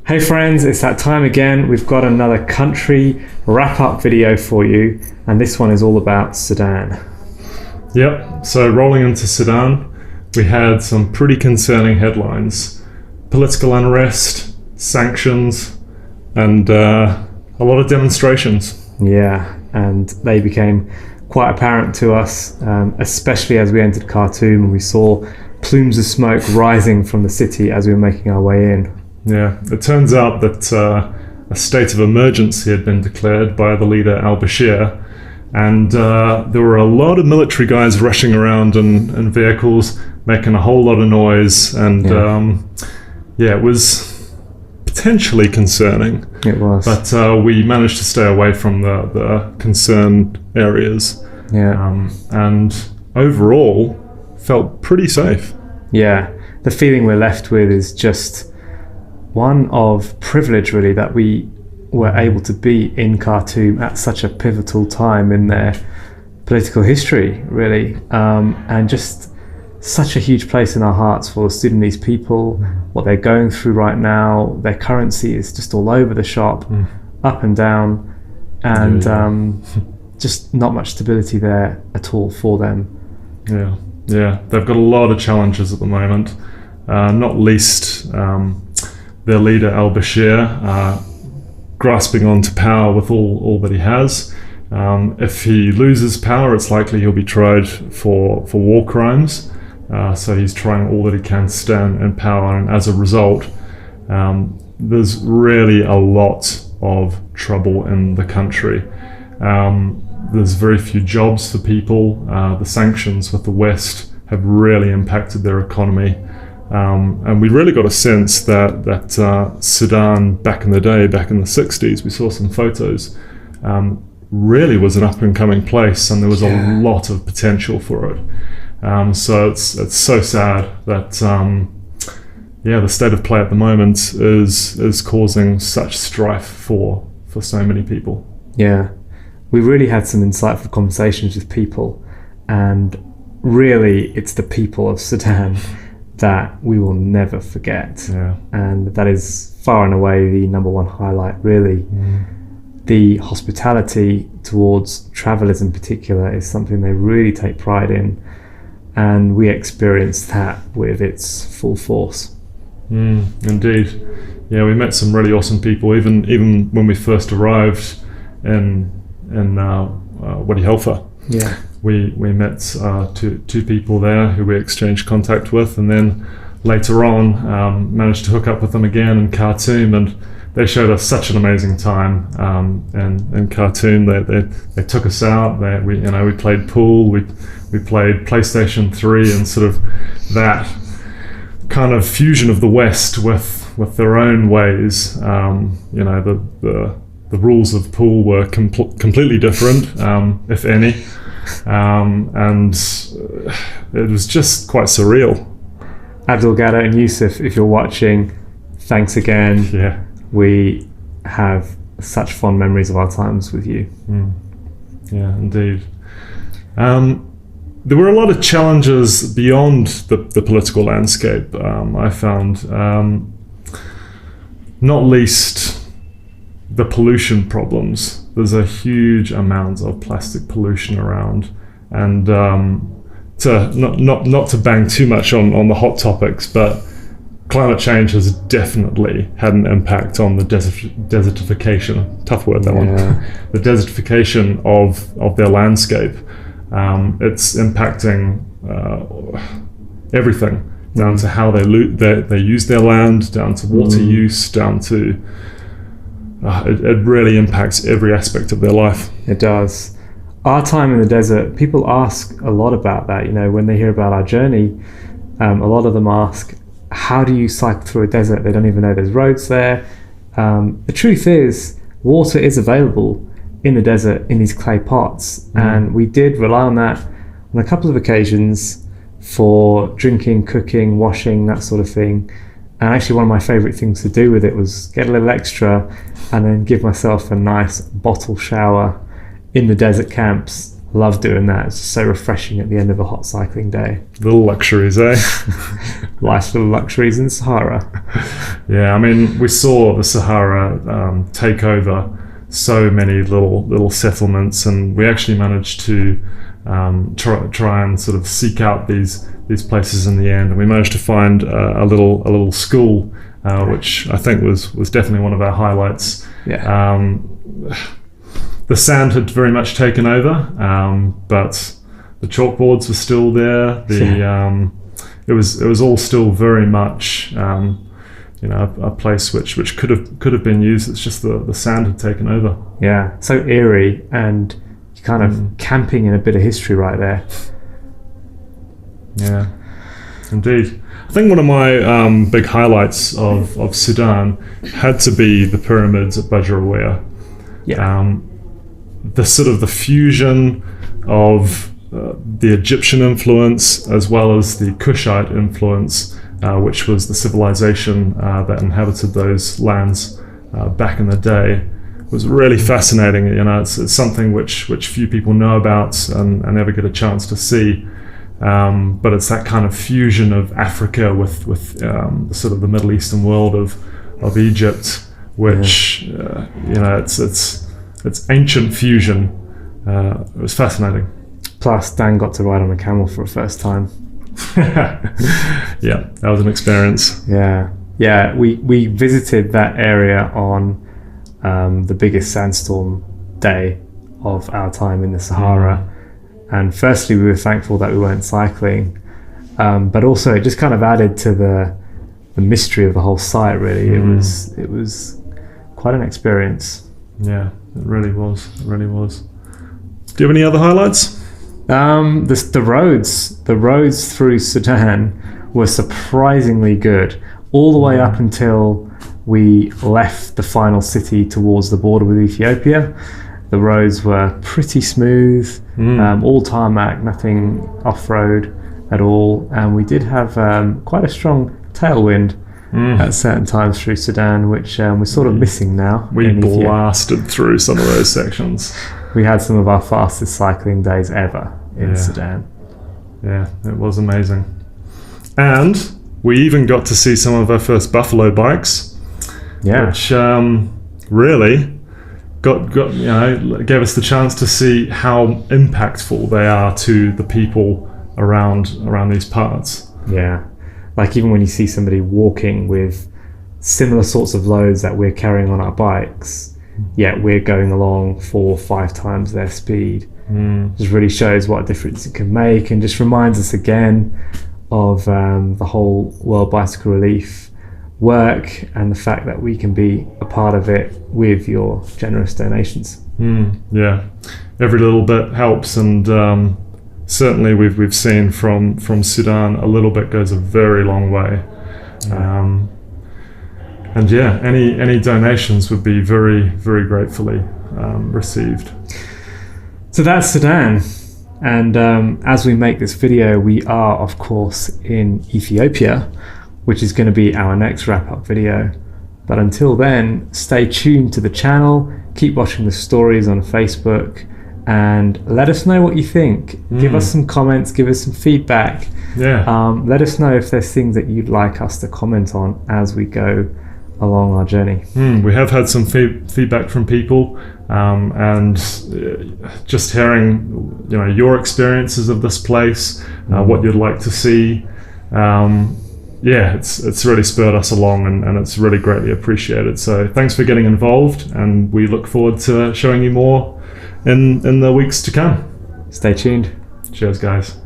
Hey friends, it's that time again. We've got another country wrap-up video for you, and this one is all about Sudan. Yep, so rolling into Sudan, we had some pretty concerning headlines. Political unrest, sanctions, and a lot of demonstrations. Yeah, and they became quite apparent to us, especially as we entered Khartoum and we saw plumes of smoke rising from the city as we were making our way in. Yeah, it turns out that a state of emergency had been declared by the leader al-Bashir, and there were a lot of military guys rushing around in vehicles, making a whole lot of noise, and it was potentially concerning. It was. But we managed to stay away from the concerned areas. Yeah. And overall, felt pretty safe. Yeah, the feeling we're left with is just one of privilege, really, that we were able to be in Khartoum at such a pivotal time in their political history, really, and just such a huge place in our hearts for Sudanese people, what they're going through right now. Their currency is just all over the shop, up and down, and just not much stability there at all for them. Yeah, they've got a lot of challenges at the moment, not least their leader al-Bashir grasping onto power with all that he has. If he loses power, it's likely he'll be tried for war crimes. So he's trying all that he can to stay in power, and as a result, there's really a lot of trouble in the country. There's very few jobs for people. The sanctions with the West have really impacted their economy. And we really got a sense that Sudan back in the day, back in the 60s, we saw some photos, really was an up-and-coming place, and there was a lot of potential for it. So it's so sad that the state of play at the moment is causing such strife for so many people. Yeah, we really had some insightful conversations with people, and really it's the people of Sudan that we will never forget. And that is far and away the number one highlight, really. The hospitality towards travellers in particular is something they really take pride in, and we experienced that with its full force. Indeed. Yeah, we met some really awesome people, even when we first arrived in Wadi Halfa. Yeah. We met two people there who we exchanged contact with, and then later on managed to hook up with them again in Khartoum, and they showed us such an amazing time in Khartoum. They took us out. We played pool. We played PlayStation 3, and sort of that kind of fusion of the West with their own ways. The rules of pool were completely different, if any. And it was just quite surreal. Abdul Gada and Yusuf, if you're watching, thanks again. Yeah. We have such fond memories of our times with you. Yeah, indeed. There were a lot of challenges beyond the political landscape, I found, not least the pollution problems. There's a huge amount of plastic pollution around, and to not to bang too much on the hot topics, but climate change has definitely had an impact on the desertification. Tough word, that one. The desertification of their landscape. It's impacting everything, down to how they use their land, down to water use, down to it really impacts every aspect of their life. It does. Our time in the desert, people ask a lot about that. When they hear about our journey, a lot of them ask, how do you cycle through a desert? They don't even know there's roads there. The truth is, water is available in the desert in these clay pots, and we did rely on that on a couple of occasions for drinking, cooking, washing, that sort of thing. And actually one of my favourite things to do with it was get a little extra and then give myself a nice bottle shower in the desert camps love doing that. It's so refreshing at the end of a hot cycling day. Little luxuries, eh? Life's little luxuries in Sahara. Yeah, I mean, we saw the Sahara take over so many little settlements, and we actually managed to try and sort of seek out these places in the end, and we managed to find a little school, which I think was definitely one of our highlights. Yeah. The sand had very much taken over, but the chalkboards were still there. It was all still very much a place which could have been used. It's just the sand had taken over. Yeah, so eerie, and kind of camping in a bit of history right there. Yeah, indeed. I think one of my big highlights of Sudan had to be the pyramids at Bajrawiya. Yeah. The fusion of the Egyptian influence as well as the Kushite influence, which was the civilization that inhabited those lands back in the day, was really fascinating. It's something which few people know about and never get a chance to see. But it's that kind of fusion of Africa with sort of the Middle Eastern world of Egypt, which it's ancient fusion. It was fascinating. Plus, Dan got to ride on a camel for the first time. Yeah, that was an experience. Yeah. We visited that area on the biggest sandstorm day of our time in the Sahara. And firstly, we were thankful that we weren't cycling, but also it just kind of added to the mystery of the whole site. Really, it was quite an experience. Yeah, it really was. It really was. Do you have any other highlights? The roads through Sudan were surprisingly good, all the way up until we left the final city towards the border with Ethiopia. The roads were pretty smooth, all tarmac, nothing off-road at all, and we did have quite a strong tailwind at certain times through Sudan, which we're sort of missing now. We blasted through some of those sections. We had some of our fastest cycling days ever in Sudan. Yeah, it was amazing. And we even got to see some of our first buffalo bikes, which really gave us the chance to see how impactful they are to the people around these parts. Yeah, like even when you see somebody walking with similar sorts of loads that we're carrying on our bikes, yet we're going along 4 or 5 times their speed. Just really shows what a difference it can make, and just reminds us again of the whole World Bicycle Relief work and the fact that we can be a part of it with your generous donations. Yeah, every little bit helps, and certainly we've seen from Sudan, a little bit goes a very long way. And yeah, any donations would be very, very gratefully received. So that's Sudan, and as we make this video, we are of course in Ethiopia, which is going to be our next wrap-up video. But until then, stay tuned to the channel, keep watching the stories on Facebook, and let us know what you think. Give us some comments, give us some feedback. Let us know if there's things that you'd like us to comment on as we go along our journey. We have had some feedback from people, and just hearing your experiences of this place, what you'd like to see. It's really spurred us along, and it's really greatly appreciated. So thanks for getting involved, and we look forward to showing you more in the weeks to come. Stay tuned. Cheers, guys.